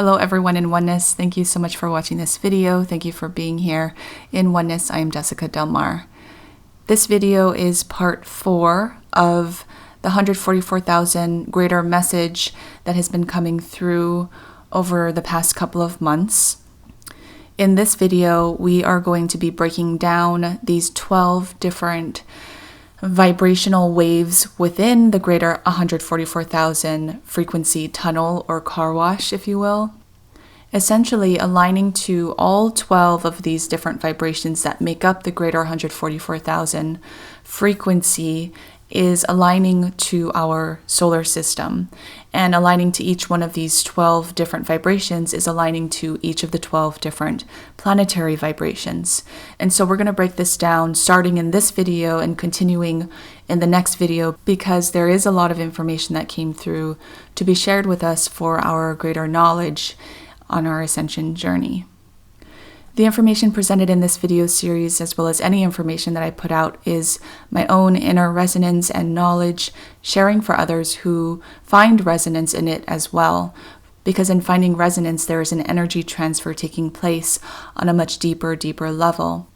Hello everyone in Oneness. Thank you so much for watching this video. Thank you for being here. In Oneness, I am Jessica Delmar. This video is part 4 of the 144,000 greater message that has been coming through over the past couple of months. In this video, we are going to be breaking down these 12 different vibrational waves within the greater 144,000 frequency tunnel or car wash, if you will. Essentially aligning to all 12 of these different vibrations that make up the greater 144,000 frequency is aligning to our solar system, and aligning to each one of these 12 different vibrations is aligning to each of the 12 different planetary vibrations. And so we're going to break this down starting in this video and continuing in the next video, because there is a lot of information that came through to be shared with us for our greater knowledge on our ascension journey. The information presented in this video series, as well as any information that I put out, is my own inner resonance and knowledge, sharing for others who find resonance in it as well. Because in finding resonance, there is an energy transfer taking place on a much deeper level.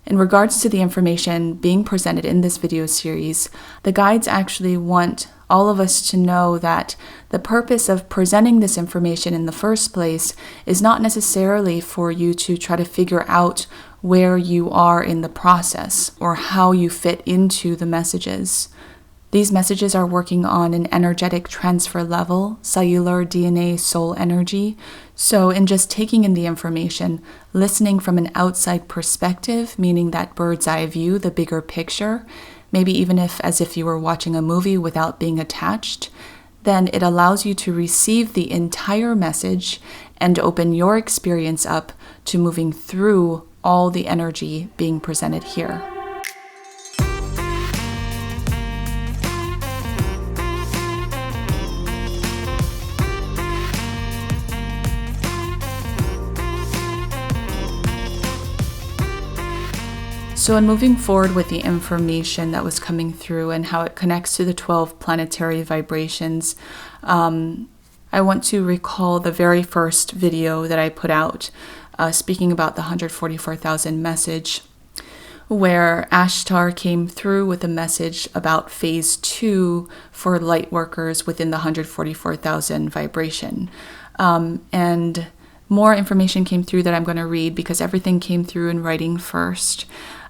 In regards to the information being presented in this video series, the guides actually want all of us to know that the purpose of presenting this information in the first place is not necessarily for you to try to figure out where you are in the process or how you fit into the messages. These messages are working on an energetic transfer level, cellular DNA soul energy. So in just taking in the information, listening from an outside perspective, meaning that bird's eye view, the bigger picture, maybe even as if you were watching a movie without being attached, then it allows you to receive the entire message and open your experience up to moving through all the energy being presented here. So in moving forward with the information that was coming through and how it connects to the 12 planetary vibrations, I want to recall the very first video that I put out speaking about the 144,000 message, where Ashtar came through with a message about phase 2 for light workers within the 144,000 vibration. And more information came through that I'm going to read because everything came through in writing first.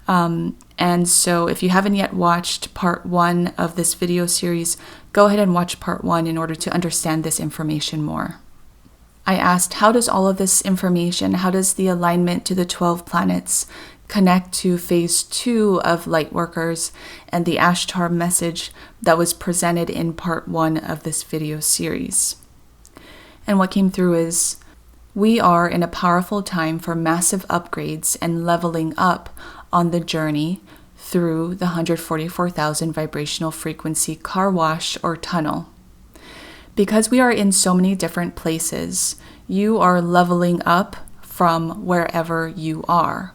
And so if you haven't yet watched part 1 of this video series, go ahead and watch part 1 in order to understand this information more. I asked, how does all of this information, how does the alignment to the 12 planets connect to phase 2 of light workers and the Ashtar message that was presented in part 1 of this video series? And what came through is, we are in a powerful time for massive upgrades and leveling up on the journey through the 144,000 vibrational frequency car wash or tunnel. Because we are in so many different places, you are leveling up from wherever you are.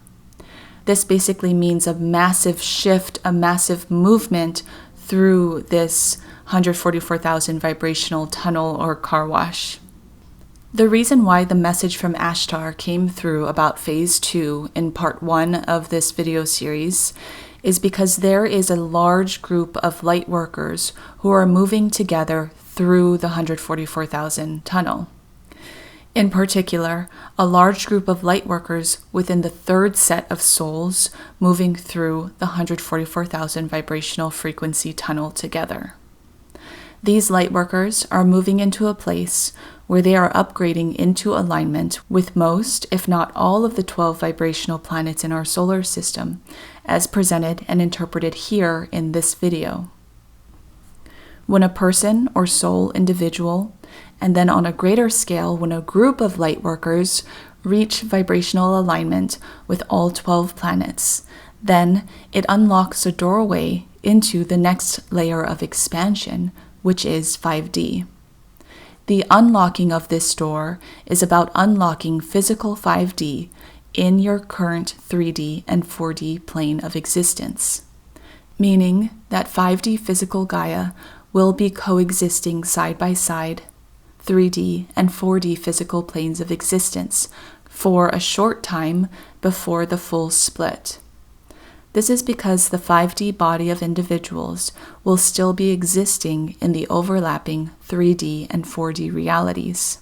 This basically means a massive shift, a massive movement through this 144,000 vibrational tunnel or car wash. The reason why the message from Ashtar came through about phase 2 in part 1 of this video series is because there is a large group of light workers who are moving together through the 144,000 tunnel. In particular, a large group of light workers within the third set of souls moving through the 144,000 vibrational frequency tunnel together. These light workers are moving into a place where they are upgrading into alignment with most, if not all, of the 12 vibrational planets in our solar system, as presented and interpreted here in this video. When a person or soul individual, and then on a greater scale when a group of light workers reach vibrational alignment with all 12 planets, then it unlocks a doorway into the next layer of expansion, which is 5D. The unlocking of this door is about unlocking physical 5D in your current 3D and 4D plane of existence, meaning that 5D physical Gaia will be coexisting side by side, 3D, and 4D physical planes of existence for a short time before the full split. This is because the 5D body of individuals will still be existing in the overlapping 3D and 4D realities.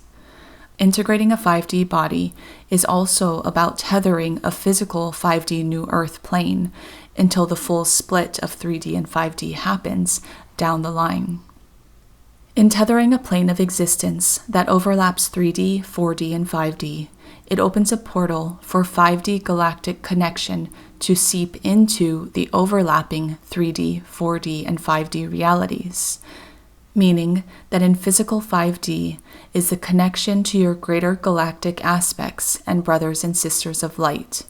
Integrating a 5D body is also about tethering a physical 5D New Earth plane until the full split of 3D and 5D happens down the line. In tethering a plane of existence that overlaps 3D, 4D, and 5D, it opens a portal for 5D galactic connection to seep into the overlapping 3D, 4D, and 5D realities, meaning that in physical 5D is the connection to your greater galactic aspects and brothers and sisters of light.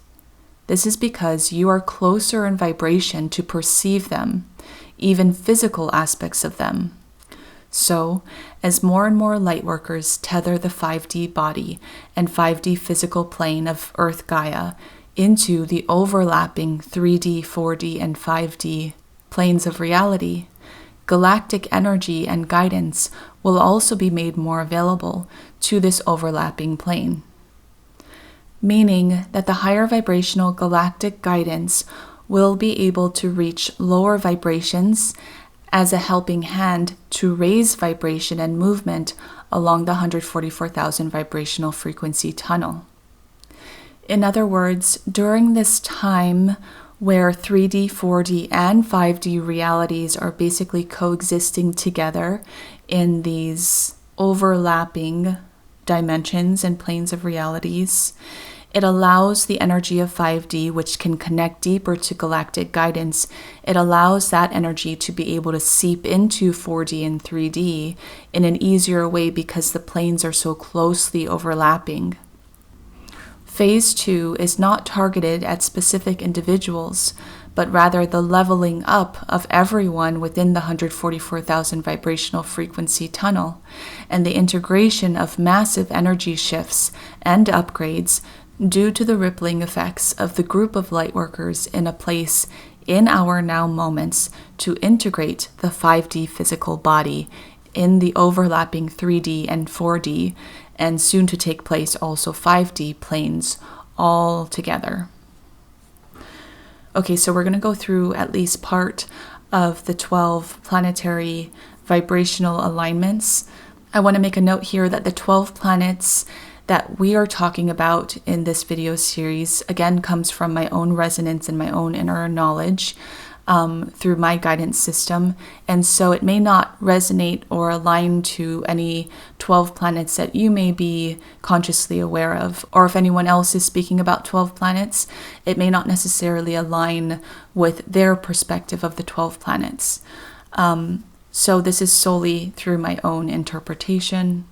This is because you are closer in vibration to perceive them, even physical aspects of them. So, as more and more lightworkers tether the 5D body and 5D physical plane of Earth Gaia into the overlapping 3D, 4D, and 5D planes of reality, galactic energy and guidance will also be made more available to this overlapping plane, meaning that the higher vibrational galactic guidance will be able to reach lower vibrations as a helping hand to raise vibration and movement along the 144,000 vibrational frequency tunnel. In other words, during this time where 3D, 4D, and 5D realities are basically coexisting together in these overlapping dimensions and planes of realities, it allows the energy of 5D, which can connect deeper to galactic guidance, it allows that energy to be able to seep into 4D and 3D in an easier way because the planes are so closely overlapping. Phase 2 is not targeted at specific individuals, but rather the leveling up of everyone within the 144,000 vibrational frequency tunnel, and the integration of massive energy shifts and upgrades due to the rippling effects of the group of lightworkers in a place in our now moments to integrate the 5D physical body in the overlapping 3D and 4D, and soon to take place also 5D planes all together. Okay, so we're going to go through at least part of the 12 planetary vibrational alignments. I want to make a note here that the 12 planets that we are talking about in this video series, again, comes from my own resonance and my own inner knowledge through my guidance system. And so it may not resonate or align to any 12 planets that you may be consciously aware of. Or if anyone else is speaking about 12 planets, it may not necessarily align with their perspective of the 12 planets. So this is solely through my own interpretation.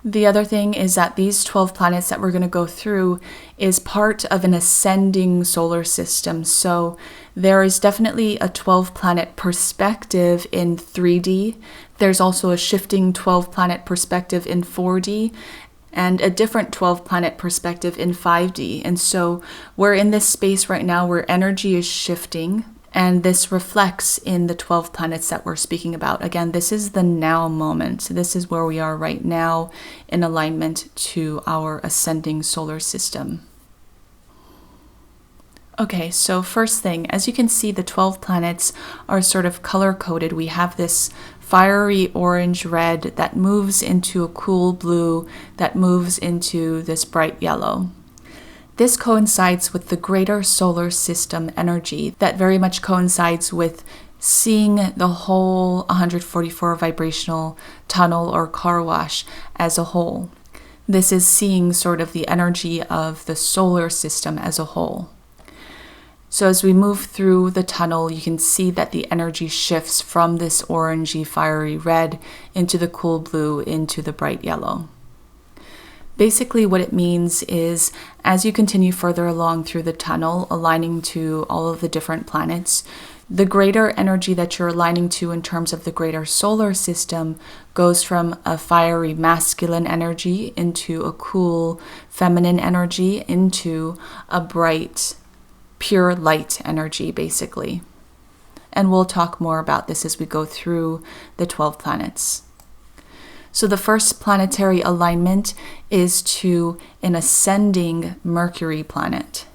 The other thing is that these 12 planets that we're going to go through is part of an ascending solar system. So there is definitely a 12 planet perspective in 3D. There's also a shifting 12 planet perspective in 4D and a different 12 planet perspective in 5D. And so we're in this space right now where energy is shifting. And this reflects in the 12 planets that we're speaking about. Again, this is the now moment. This is where we are right now in alignment to our ascending solar system. Okay, so first thing, as you can see, the 12 planets are sort of color-coded. We have this fiery orange-red that moves into a cool blue that moves into this bright yellow. This coincides with the greater solar system energy that very much coincides with seeing the whole 144 vibrational tunnel or car wash as a whole. This is seeing sort of the energy of the solar system as a whole. So as we move through the tunnel, you can see that the energy shifts from this orangey fiery red into the cool blue into the bright yellow. Basically what it means is as you continue further along through the tunnel, aligning to all of the different planets, the greater energy that you're aligning to in terms of the greater solar system goes from a fiery masculine energy into a cool feminine energy into a bright, pure light energy, basically. And we'll talk more about this as we go through the 12 planets. So the first planetary alignment is to an ascending Mercury planet.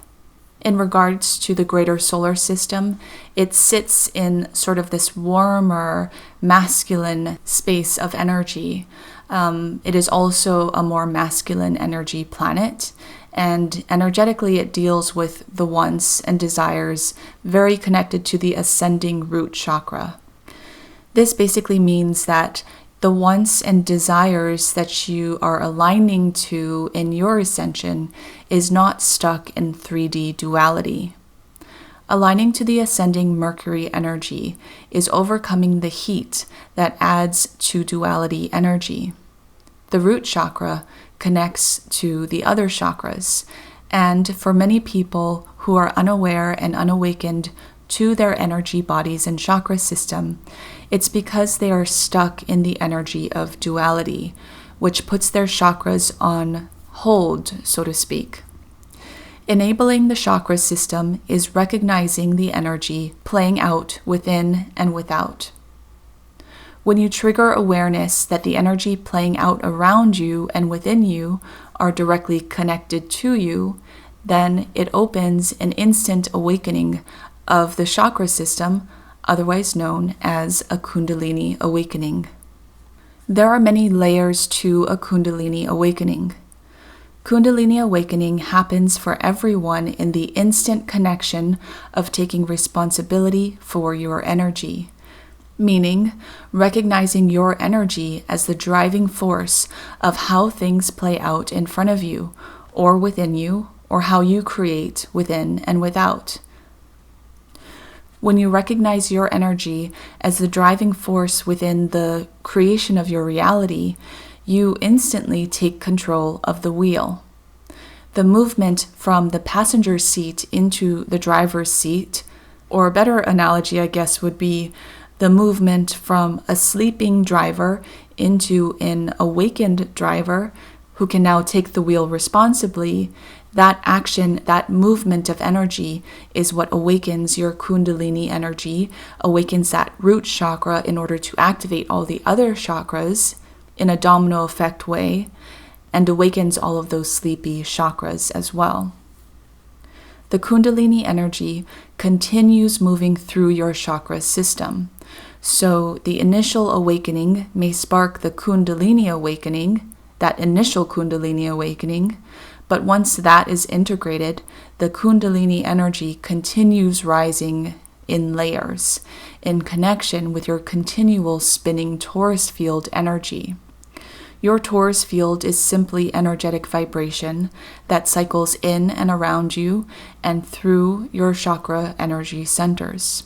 In regards to the greater solar system, it sits in sort of this warmer, masculine space of energy. It is also a more masculine energy planet, and energetically it deals with the wants and desires very connected to the ascending root chakra. This basically means that the wants and desires that you are aligning to in your ascension is not stuck in 3D duality. Aligning to the ascending Mercury energy is overcoming the heat that adds to duality energy. The root chakra connects to the other chakras, and for many people who are unaware and unawakened to their energy bodies and chakra system, it's because they are stuck in the energy of duality, which puts their chakras on hold, so to speak. Enabling the chakra system is recognizing the energy playing out within and without. When you trigger awareness that the energy playing out around you and within you are directly connected to you, then it opens an instant awakening of the chakra system, otherwise known as a Kundalini awakening. There are many layers to a Kundalini awakening. Kundalini awakening happens for everyone in the instant connection of taking responsibility for your energy, meaning recognizing your energy as the driving force of how things play out in front of you or within you, or how you create within and without. When you recognize your energy as the driving force within the creation of your reality, you instantly take control of the wheel. The movement from the passenger seat into the driver's seat, or a better analogy, I guess, would be the movement from a sleeping driver into an awakened driver who can now take the wheel responsibly. That action, that movement of energy is what awakens your Kundalini energy, awakens that root chakra in order to activate all the other chakras in a domino effect way, and awakens all of those sleepy chakras as well. The Kundalini energy continues moving through your chakra system. So the initial awakening may spark the Kundalini awakening, that initial Kundalini awakening, but once that is integrated, the Kundalini energy continues rising in layers, in connection with your continual spinning torus field energy. Your torus field is simply energetic vibration that cycles in and around you and through your chakra energy centers.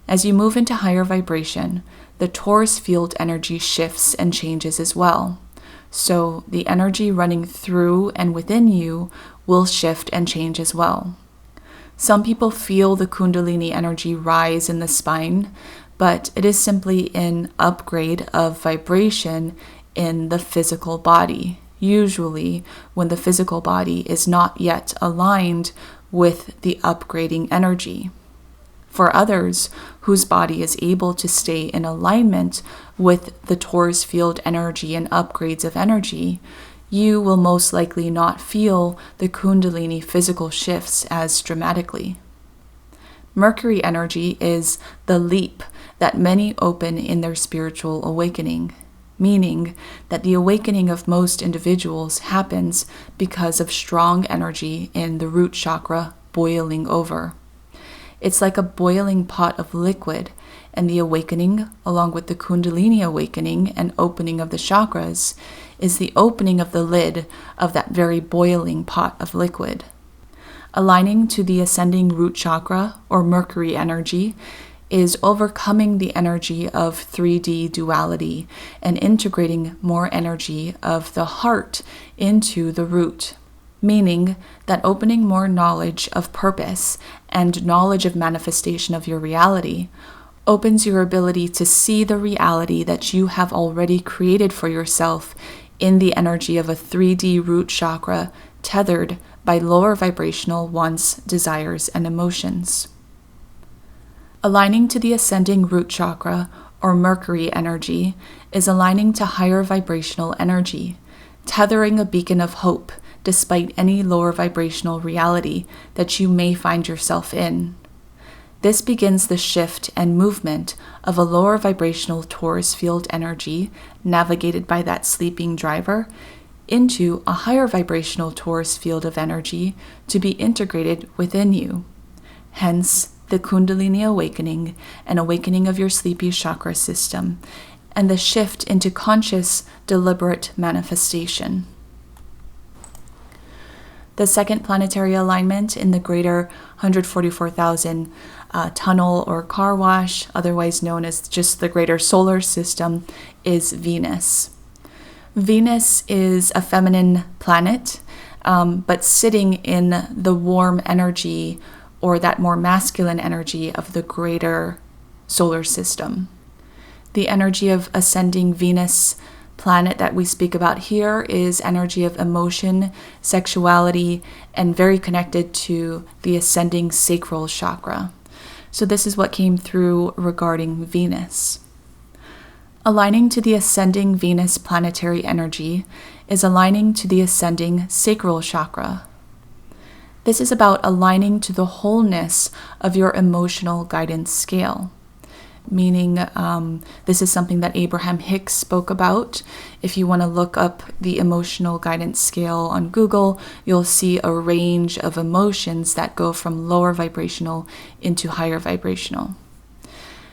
As you move into higher vibration, the torus field energy shifts and changes as well. So the energy running through and within you will shift and change as well. Some people feel the Kundalini energy rise in the spine, but it is simply an upgrade of vibration in the physical body, usually when the physical body is not yet aligned with the upgrading energy. For others whose body is able to stay in alignment with the torus field energy and upgrades of energy, you will most likely not feel the Kundalini physical shifts as dramatically. Mercury energy is the leap that many open in their spiritual awakening, meaning that the awakening of most individuals happens because of strong energy in the root chakra boiling over. It's like a boiling pot of liquid, and the awakening, along with the Kundalini awakening and opening of the chakras, is the opening of the lid of that very boiling pot of liquid. Aligning to the ascending root chakra, or Mercury energy, is overcoming the energy of 3D duality and integrating more energy of the heart into the root, meaning that opening more knowledge of purpose and knowledge of manifestation of your reality opens your ability to see the reality that you have already created for yourself in the energy of a 3D root chakra tethered by lower vibrational wants, desires, and emotions. Aligning to the ascending root chakra, or Mercury energy, is aligning to higher vibrational energy, tethering a beacon of hope despite any lower vibrational reality that you may find yourself in. This begins the shift and movement of a lower vibrational Taurus field energy, navigated by that sleeping driver, into a higher vibrational Taurus field of energy to be integrated within you. Hence, the Kundalini awakening and awakening of your sleepy chakra system, and the shift into conscious, deliberate manifestation. The second planetary alignment in the greater 144,000 tunnel or car wash, otherwise known as just the greater solar system, is Venus. Venus is a feminine planet, but sitting in the warm energy or that more masculine energy of the greater solar system. The energy of ascending Venus planet that we speak about here is energy of emotion, sexuality, and very connected to the ascending sacral chakra. So this is what came through regarding Venus. Aligning to the ascending Venus planetary energy is aligning to the ascending sacral chakra. This is about aligning to the wholeness of your emotional guidance scale. Meaning, this is something that Abraham Hicks spoke about. If you want to look up the emotional guidance scale on Google, you'll see a range of emotions that go from lower vibrational into higher vibrational.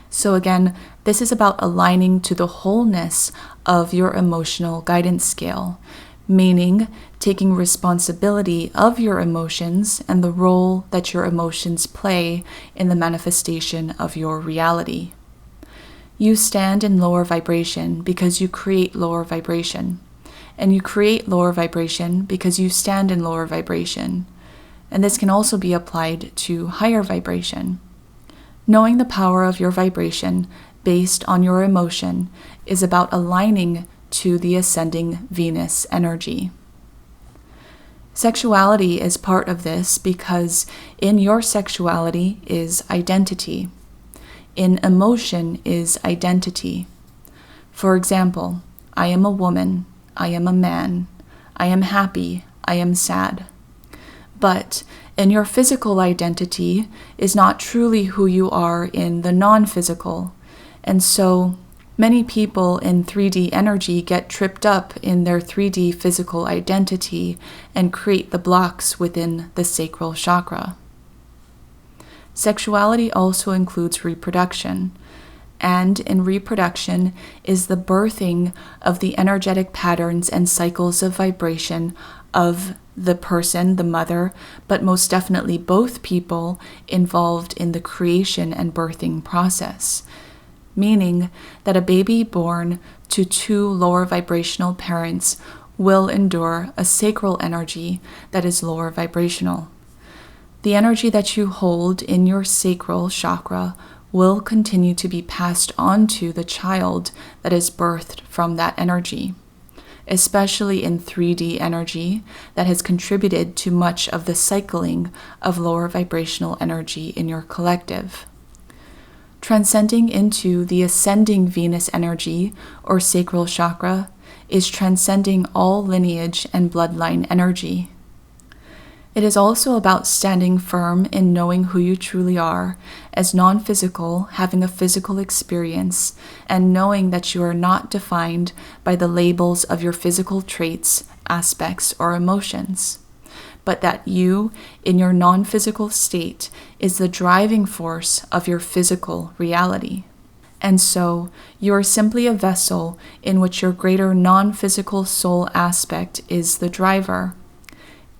So again, this is about aligning to the wholeness of your emotional guidance scale, meaning taking responsibility of your emotions and the role that your emotions play in the manifestation of your reality. You stand in lower vibration because you create lower vibration. And you create lower vibration because you stand in lower vibration. And this can also be applied to higher vibration. Knowing the power of your vibration based on your emotion is about aligning to the ascending Venus energy. Sexuality is part of this because in your sexuality is identity. In emotion is identity. For example, I am a woman, I am a man, I am happy, I am sad. But in your physical identity is not truly who you are in the non-physical. And so many people in 3D energy get tripped up in their 3D physical identity and create the blocks within the sacral chakra. Sexuality also includes reproduction, and in reproduction is the birthing of the energetic patterns and cycles of vibration of the person, the mother, but most definitely both people involved in the creation and birthing process, meaning that a baby born to two lower vibrational parents will endure a sacral energy that is lower vibrational. The energy that you hold in your sacral chakra will continue to be passed on to the child that is birthed from that energy, especially in 3D energy that has contributed to much of the cycling of lower vibrational energy in your collective. Transcending into the ascending Venus energy or sacral chakra is transcending all lineage and bloodline energy. It is also about standing firm in knowing who you truly are, as non-physical, having a physical experience, and knowing that you are not defined by the labels of your physical traits, aspects, or emotions, but that you, in your non-physical state, is the driving force of your physical reality. And so, you are simply a vessel in which your greater non-physical soul aspect is the driver.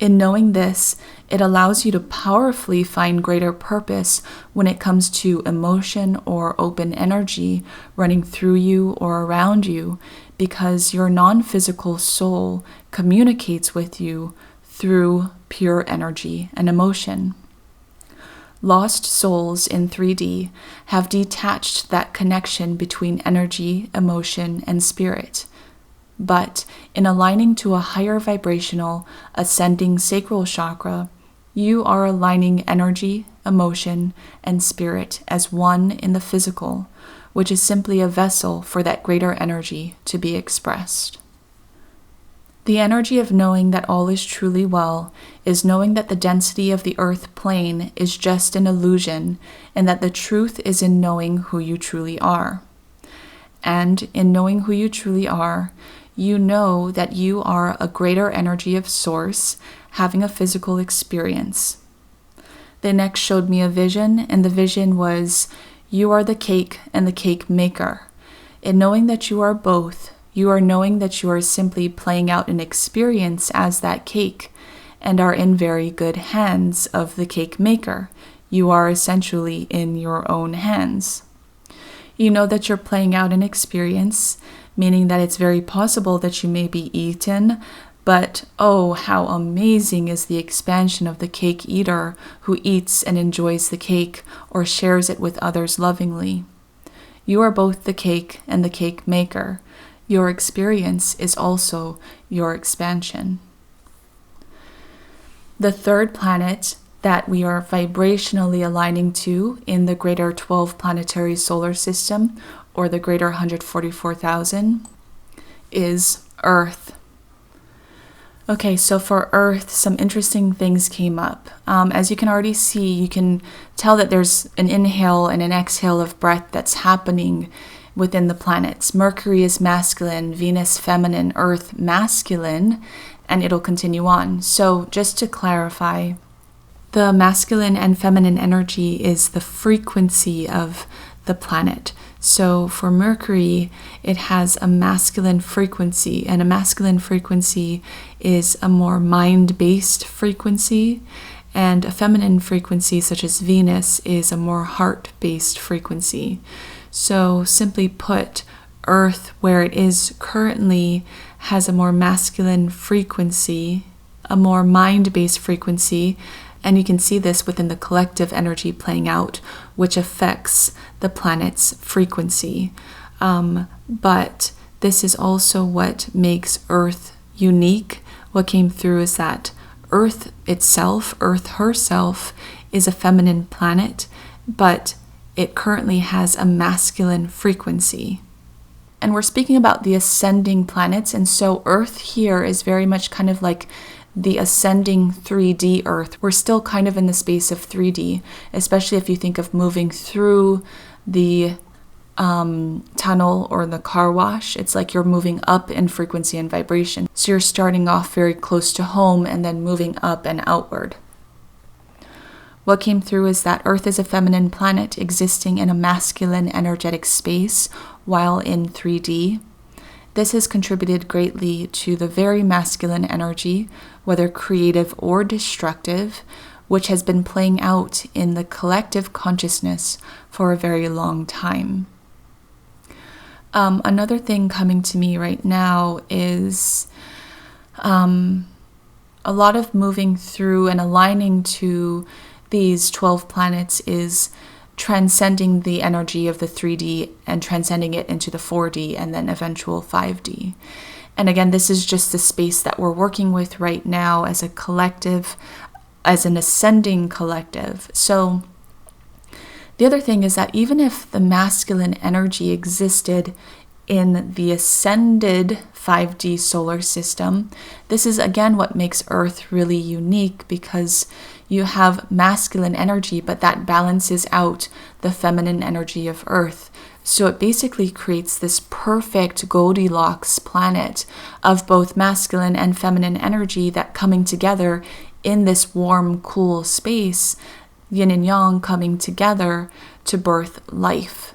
In knowing this, it allows you to powerfully find greater purpose when it comes to emotion or open energy running through you or around you, because your non-physical soul communicates with you through pure energy and emotion. Lost souls in 3D have detached that connection between energy, emotion, and spirit. But in aligning to a higher vibrational, ascending sacral chakra, you are aligning energy, emotion, and spirit as one in the physical, which is simply a vessel for that greater energy to be expressed. The energy of knowing that all is truly well is knowing that the density of the earth plane is just an illusion and that the truth is in knowing who you truly are. And in knowing who you truly are, you know that you are a greater energy of source having a physical experience. They next showed me a vision, and the vision was, you are the cake and the cake maker. In knowing that you are both, you are knowing that you are simply playing out an experience as that cake and are in very good hands of the cake maker. You are essentially in your own hands. You know that you're playing out an experience, meaning that it's very possible that you may be eaten, but oh, how amazing is the expansion of the cake eater who eats and enjoys the cake or shares it with others lovingly. You are both the cake and the cake maker. Your experience is also your expansion. The third planet that we are vibrationally aligning to in the greater 12 planetary solar system, or the greater 144,000, is Earth. Okay, so for Earth, some interesting things came up. As you can already see, you can tell that there's an inhale and an exhale of breath that's happening within the planets. Mercury is masculine, Venus feminine, Earth masculine, and it'll continue on. So just to clarify, the masculine and feminine energy is the frequency of the planet. So for Mercury, it has a masculine frequency, and a masculine frequency is a more mind-based frequency, and a feminine frequency, such as Venus, is a more heart-based frequency. So simply put, Earth, where it is currently, has a more masculine frequency, a more mind-based frequency, and you can see this within the collective energy playing out, which affects the planet's frequency. But this is also what makes Earth unique. What came through is that Earth itself, Earth herself, is a feminine planet, but it currently has a masculine frequency. And we're speaking about the ascending planets, and so Earth here is very much kind of like the ascending 3D Earth. We're still kind of in the space of 3D, especially if you think of moving through the tunnel or the car wash. It's like you're moving up in frequency and vibration. So you're starting off very close to home and then moving up and outward. What came through is that Earth is a feminine planet existing in a masculine energetic space while in 3D. This has contributed greatly to the very masculine energy, whether creative or destructive, which has been playing out in the collective consciousness for a very long time. Another thing coming to me right now is a lot of moving through and aligning to these 12 planets is transcending the energy of the 3D and transcending it into the 4D and then eventual 5D. And again, this is just the space that we're working with right now as a collective, as an ascending collective. So the other thing is that even if the masculine energy existed in the ascended 5D solar system, this is again what makes Earth really unique, because you have masculine energy, but that balances out the feminine energy of Earth. So it basically creates this perfect Goldilocks planet of both masculine and feminine energy that coming together in this warm, cool space, yin and yang coming together to birth life.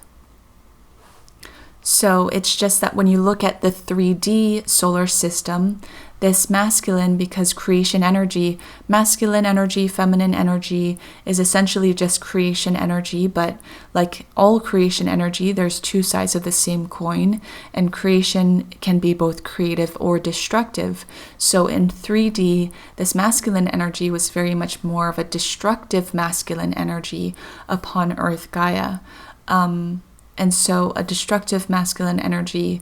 So it's just that when you look at the 3D solar system, this masculine, because creation energy, masculine energy, feminine energy is essentially just creation energy, but like all creation energy, there's two sides of the same coin, and creation can be both creative or destructive. So in 3D, this masculine energy was very much more of a destructive masculine energy upon Earth Gaia. And so a destructive masculine energy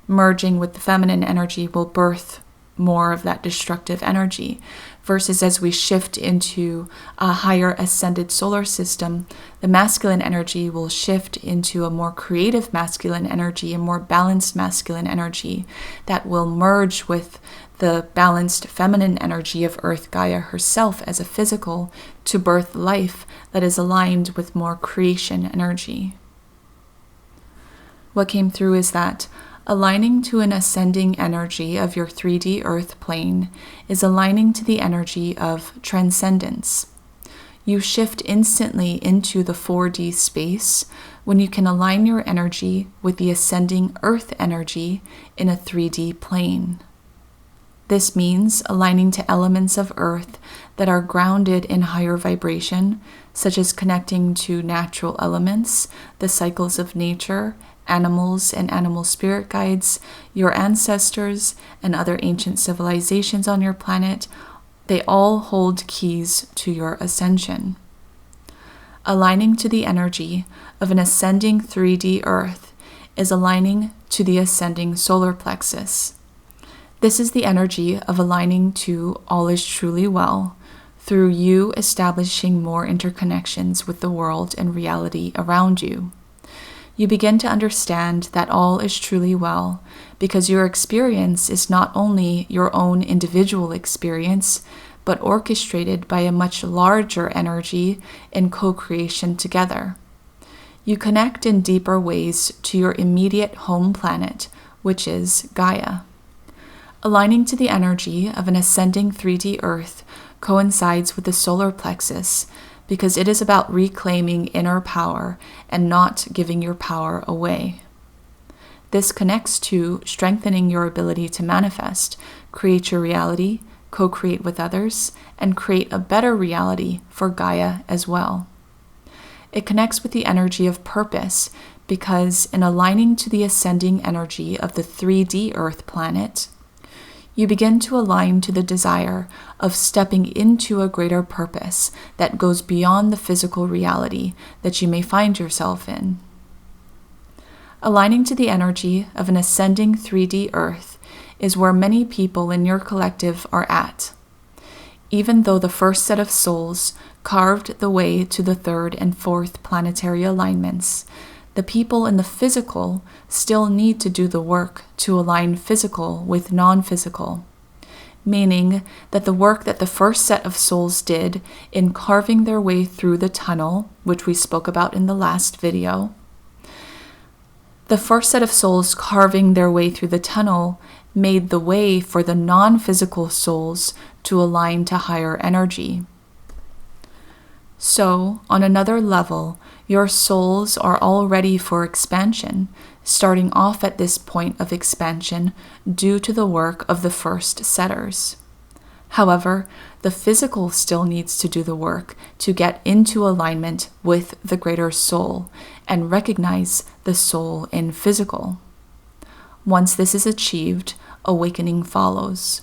merging with the feminine energy will birth more of that destructive energy. Versus as we shift into a higher ascended solar system, the masculine energy will shift into a more creative masculine energy, a more balanced masculine energy that will merge with the balanced feminine energy of Earth Gaia herself as a physical to birth life that is aligned with more creation energy. What came through is that aligning to an ascending energy of your 3D Earth plane is aligning to the energy of transcendence. You shift instantly into the 4D space when you can align your energy with the ascending Earth energy in a 3D plane. This means aligning to elements of Earth that are grounded in higher vibration, such as connecting to natural elements, the cycles of nature, animals and animal spirit guides, your ancestors, and other ancient civilizations on your planet. They all hold keys to your ascension. Aligning to the energy of an ascending 3D Earth is aligning to the ascending solar plexus. This is the energy of aligning to all is truly well, through you establishing more interconnections with the world and reality around you. You begin to understand that all is truly well because your experience is not only your own individual experience, but orchestrated by a much larger energy in co-creation together. You connect in deeper ways to your immediate home planet, which is Gaia. Aligning to the energy of an ascending 3D Earth coincides with the solar plexus because it is about reclaiming inner power and not giving your power away. This connects to strengthening your ability to manifest, create your reality, co-create with others, and create a better reality for Gaia as well. It connects with the energy of purpose because in aligning to the ascending energy of the 3D Earth planet, you begin to align to the desire of stepping into a greater purpose that goes beyond the physical reality that you may find yourself in. Aligning to the energy of an ascending 3D Earth is where many people in your collective are at. Even though the first set of souls carved the way to the third and fourth planetary alignments, the people in the physical still need to do the work to align physical with non-physical, meaning that the work that the first set of souls did in carving their way through the tunnel, which we spoke about in the last video, the first set of souls carving their way through the tunnel made the way for the non-physical souls to align to higher energy. So, on another level, your souls are all ready for expansion, starting off at this point of expansion due to the work of the first setters. However, the physical still needs to do the work to get into alignment with the greater soul and recognize the soul in physical. Once this is achieved, awakening follows.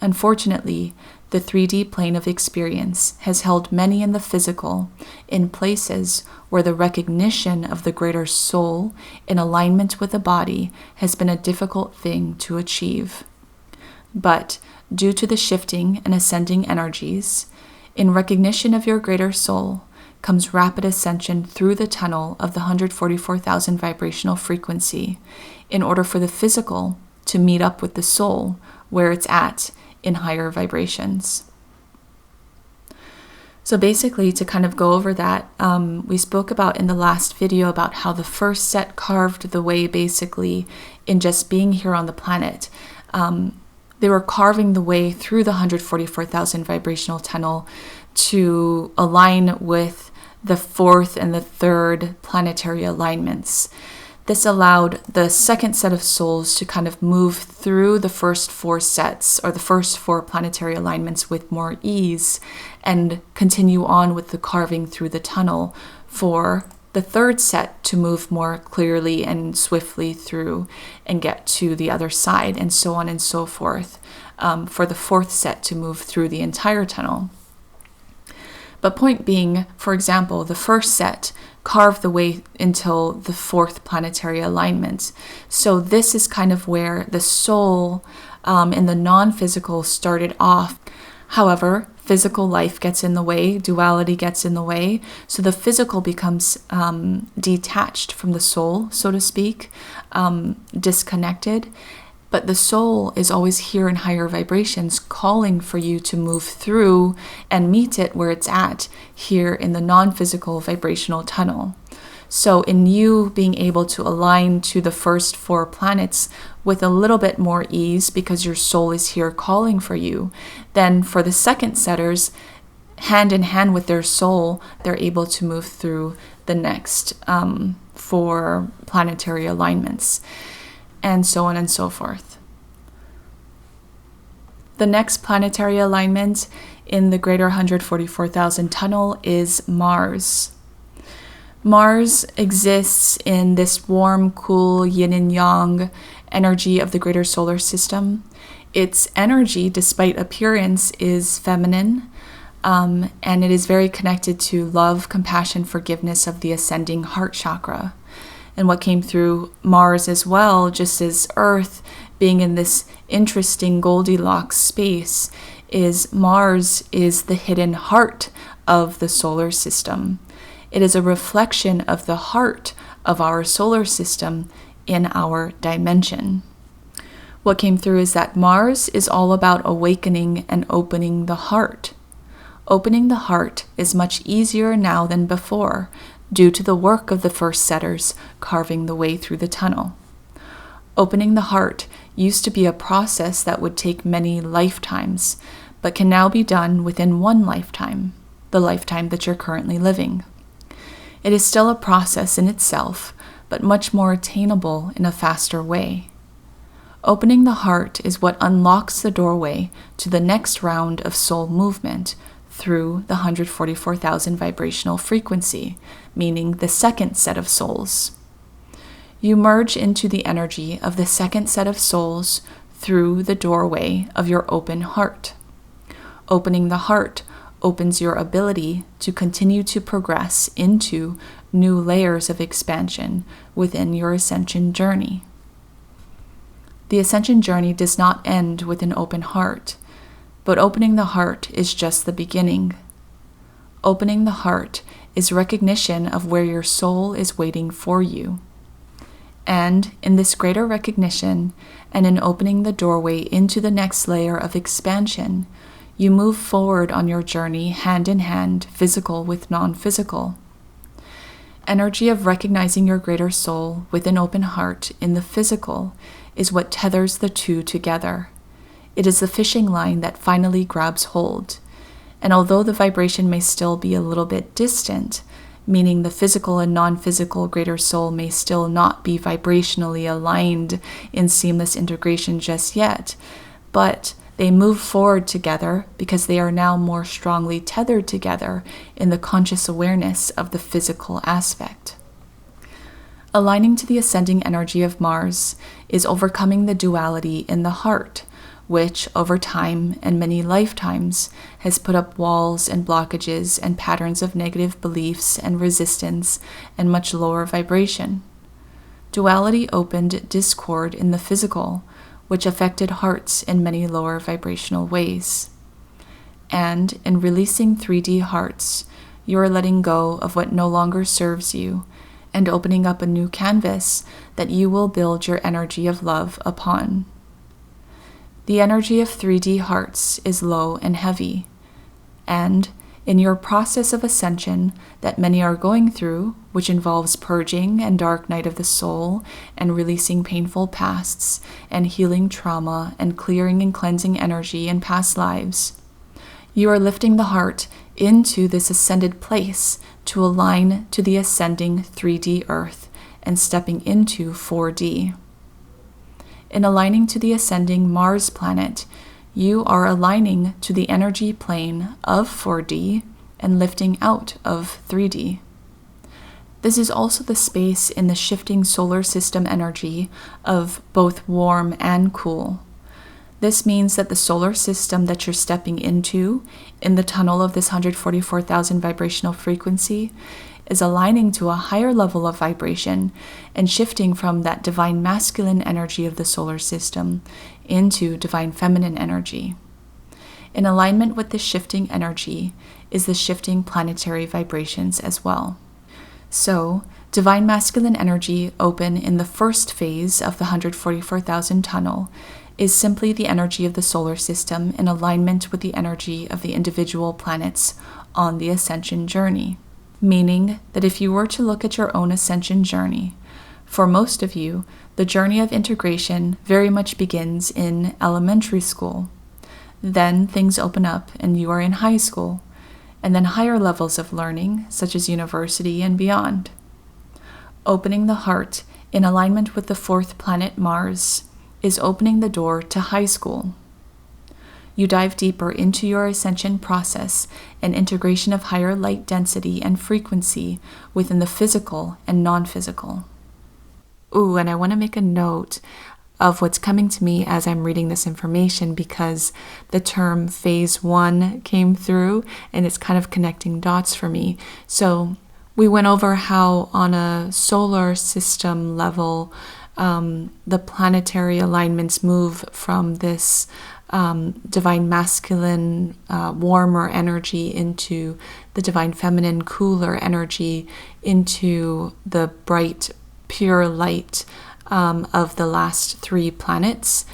Unfortunately, the 3D plane of experience has held many in the physical in places where the recognition of the greater soul in alignment with the body has been a difficult thing to achieve. But due to the shifting and ascending energies, in recognition of your greater soul comes rapid ascension through the tunnel of the 144,000 vibrational frequency in order for the physical to meet up with the soul where it's at in higher vibrations. So basically, to kind of go over that, we spoke about in the last video about how the first set carved the way basically in just being here on the planet. They were carving the way through the 144,000 vibrational tunnel to align with the fourth and the third planetary alignments. This allowed the second set of souls to kind of move through the first four sets or the first four planetary alignments with more ease and continue on with the carving through the tunnel for the third set to move more clearly and swiftly through and get to the other side, and so on and so forth, for the fourth set to move through the entire tunnel. But point being, for example, the first set carved the way until the fourth planetary alignment. So this is kind of where the soul and the non-physical started off. However, physical life gets in the way, duality gets in the way, so the physical becomes detached from the soul, so to speak, disconnected. But the soul is always here in higher vibrations, calling for you to move through and meet it where it's at, here in the non-physical vibrational tunnel. So in you being able to align to the first 4 planets with a little bit more ease because your soul is here calling for you, then for the second setters, hand in hand with their soul, they're able to move through the next 4 planetary alignments, and so on and so forth. The next planetary alignment in the greater 144,000 tunnel is Mars. Mars exists in this warm, cool, yin and yang energy of the greater solar system. Its energy, despite appearance, is feminine, and it is very connected to love, compassion, forgiveness of the ascending heart chakra. And what came through Mars as well, just as Earth being in this interesting Goldilocks space, is Mars is the hidden heart of the solar system. It is a reflection of the heart of our solar system in our dimension. What came through is that Mars is all about awakening and opening the heart. Opening the heart is much easier now than before, due to the work of the first setters carving the way through the tunnel. Opening the heart used to be a process that would take many lifetimes, but can now be done within one lifetime, the lifetime that you're currently living. It is still a process in itself, but much more attainable in a faster way. Opening the heart is what unlocks the doorway to the next round of soul movement through the 144,000 vibrational frequency, meaning the second set of souls. You merge into the energy of the second set of souls through the doorway of your open heart. Opening the heart opens your ability to continue to progress into new layers of expansion within your ascension journey. The ascension journey does not end with an open heart, but opening the heart is just the beginning. Opening the heart is recognition of where your soul is waiting for you. And in this greater recognition, and in opening the doorway into the next layer of expansion, you move forward on your journey hand in hand, physical with non-physical. Energy of recognizing your greater soul with an open heart in the physical is what tethers the two together. It is the fishing line that finally grabs hold. And although the vibration may still be a little bit distant, meaning the physical and non-physical greater soul may still not be vibrationally aligned in seamless integration just yet, but they move forward together because they are now more strongly tethered together in the conscious awareness of the physical aspect. Aligning to the ascending energy of Mars is overcoming the duality in the heart, which over time and many lifetimes has put up walls and blockages and patterns of negative beliefs and resistance and much lower vibration. Duality opened discord in the physical, which affected hearts in many lower vibrational ways. And in releasing 3D hearts, you are letting go of what no longer serves you and opening up a new canvas that you will build your energy of love upon. The energy of 3D hearts is low and heavy, and in your process of ascension that many are going through, which involves purging and dark night of the soul and releasing painful pasts and healing trauma and clearing and cleansing energy in past lives, you are lifting the heart into this ascended place to align to the ascending 3D earth and stepping into 4D. In aligning to the ascending Mars planet, you are aligning to the energy plane of 4D and lifting out of 3D. This is also the space in the shifting solar system energy of both warm and cool. This means that the solar system that you're stepping into in the tunnel of this 144,000 vibrational frequency is aligning to a higher level of vibration and shifting from that divine masculine energy of the solar system into divine feminine energy. In alignment with this shifting energy is the shifting planetary vibrations as well. So, divine masculine energy open in the first phase of the 144,000 tunnel is simply the energy of the solar system in alignment with the energy of the individual planets on the ascension journey. Meaning that if you were to look at your own ascension journey, for most of you, the journey of integration very much begins in elementary school. Then things open up and you are in high school, and then higher levels of learning, such as university and beyond. Opening the heart in alignment with the fourth planet Mars is opening the door to high school. You dive deeper into your ascension process and integration of higher light density and frequency within the physical and non-physical. Ooh, and I want to make a note of what's coming to me as I'm reading this information, because the term phase 1 came through and it's kind of connecting dots for me. So we went over how on a solar system level, the planetary alignments move from this divine masculine, warmer energy into the divine feminine, cooler energy, into the bright, pure light of the last 3 planets.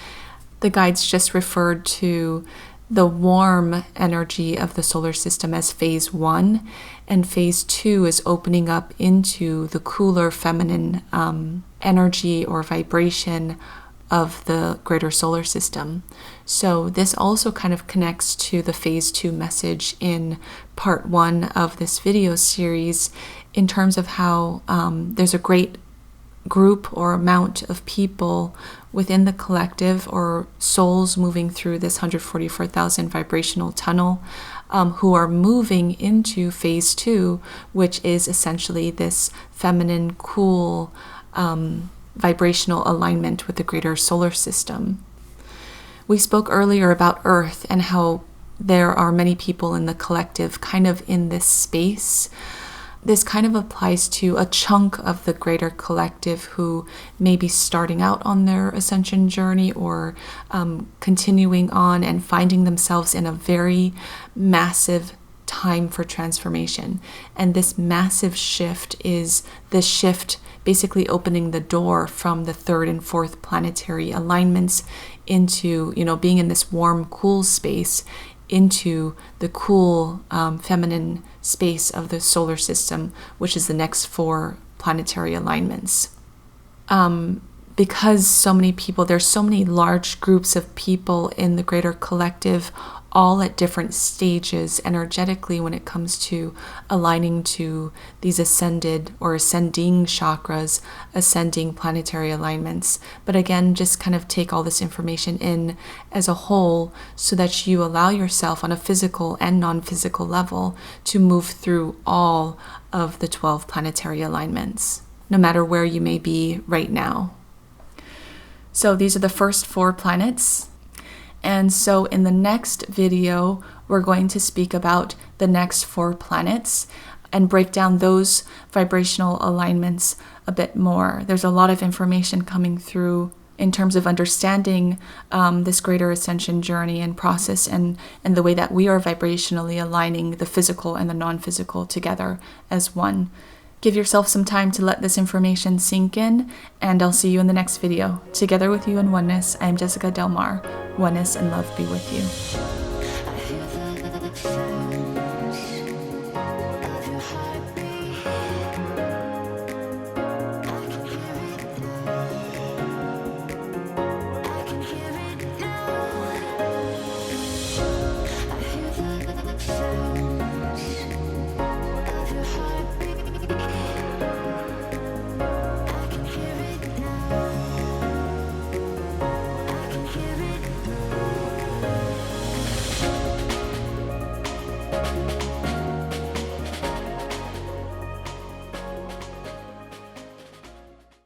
The guides just referred to the warm energy of the solar system as phase 1, and phase 2 is opening up into the cooler feminine energy or vibration of the greater solar system. So this also kind of connects to the phase 2 message in part 1 of this video series, in terms of how there's a great group or amount of people within the collective, or souls moving through this 144,000 vibrational tunnel, who are moving into phase 2, which is essentially this feminine, cool, vibrational alignment with the greater solar system. We spoke earlier about Earth and how there are many people in the collective kind of in this space. This kind of applies to a chunk of the greater collective who may be starting out on their ascension journey, or continuing on and finding themselves in a very massive time for transformation. And this massive shift is the shift basically opening the door from the 3rd and 4th planetary alignments into, being in this warm, cool space, into the cool, feminine space of the solar system, which is the next 4 planetary alignments. Because so many people, there's so many large groups of people in the greater collective, all at different stages energetically when it comes to aligning to these ascended or ascending chakras, ascending planetary alignments. But again, just kind of take all this information in as a whole so that you allow yourself on a physical and non-physical level to move through all of the 12 planetary alignments, no matter where you may be right now. So these are the first 4 planets. And so in the next video, we're going to speak about the next 4 planets and break down those vibrational alignments a bit more. There's a lot of information coming through in terms of understanding this greater ascension journey and process, and the way that we are vibrationally aligning the physical and the non-physical together as one. Give yourself some time to let this information sink in, and I'll see you in the next video. Together with you in oneness, I am Jessica Delmar. Oneness and love be with you.